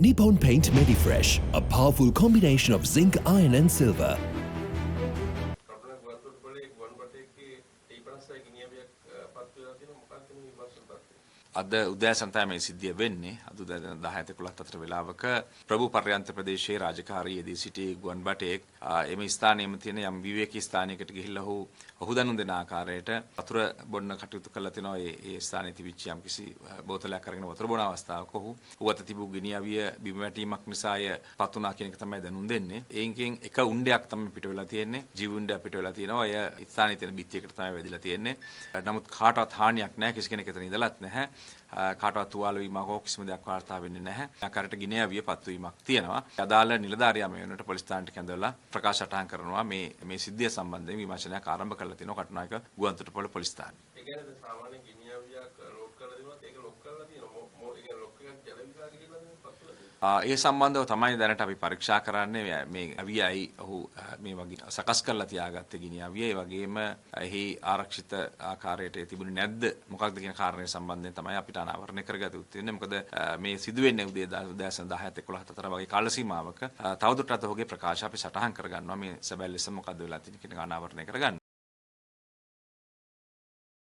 Nippon Paint Medifresh, a powerful combination of zinc, iron and silver. අද උදෑසන තමයි මේ සිද්ධිය වෙන්නේ. අද උදෑසන 10:11 අතර වේලාවක ප්‍රභු පර්යන්ත ප්‍රදේශයේ රාජකාරියේදී සිටි ගුවන් බටෙක් එම ස්ථානයේම තියෙන යම් විවේකී ස්ථානයකට ගිහිල්ලා ඔහු දනුම් දෙන ආකාරයට වතුර බොන්න කටයුතු කරලා තිනවා. ඒ ස්ථානයේ තිබිච්ච යම් කිසි බෝතලයක් අරගෙන වතුර බොන අවස්ථාවක ඔහු අත තිබූ ගිනි අවිය බිම වැටීමක් නිසාය පත් වුණා කියන එක තමයි දැනුම් දෙන්නේ. ඒකෙන් එක උණ්ඩයක් තමයි පිට වෙලා තියෙන්නේ. ජීව උණ්ඩයක් පිට වෙලා තියෙනවා. එය ස්ථානයේ තියෙන බිත්තියකට තමයි වැදිලා තියෙන්නේ. නමුත් කාටවත් හානියක් නැහැ. කිසි කෙනෙක් එතන ඉඳලත් නැහැ. කාටවත් තුවාල වීමක් හෝ කිසිම දෙයක් වාර්තා වෙන්නේ නැහැ. ආකාරයට ගිනි අවිය පත්වීමක් තියෙනවා. අදාළ නිලධාරියා මේ වෙනකොට පොලිස් ස්ථානයට කැඳවලා ප්‍රකාශ සටහන් කරනවා මේ සිද්ධිය සම්බන්ධයෙන් විමර්ශනයක් ආරම්භ කරලා තිනවා කටුනායක ගුවන්තොටුපොළ පොලිස් ස්ථානයේ. ඒ කියන්නේ සාමාන්‍ය ගිනි අවියක් ලෝඩ් කරලා දෙනවත් ඒක ලොක් කරලා තියෙනවා. ඒක ලොක් එකක් ගැලවිලා ගිහිල්ලා ඒ සම්බන්ධව තමයි දැනට අපි පරීක්ෂා කරන්නේ මේ අවියයි ඔහු මේ වගේ සකස් කරලා තියාගත්තේ ගිනි අවිය. ඒ වගේම එහි ආරක්ෂිත ආකාරයට තිබුණේ නැද්ද මොකක්ද කියන කාරණය සම්බන්ධයෙන් තමයි අපිට අනාවරණය කරගත යුත්තේ. මොකද මේ සිදුවෙන්නේ උදෑසන 10:11 අතර වගේ කාල සීමාවක තවදුරටත් ඔහුගේ ප්‍රකාශ අපි සටහන් කරගන්නවා. මේ සැබෑ ලෙස මොකද්ද වෙලා තියෙන්නේ කියන අනාවරණය කරගන්න.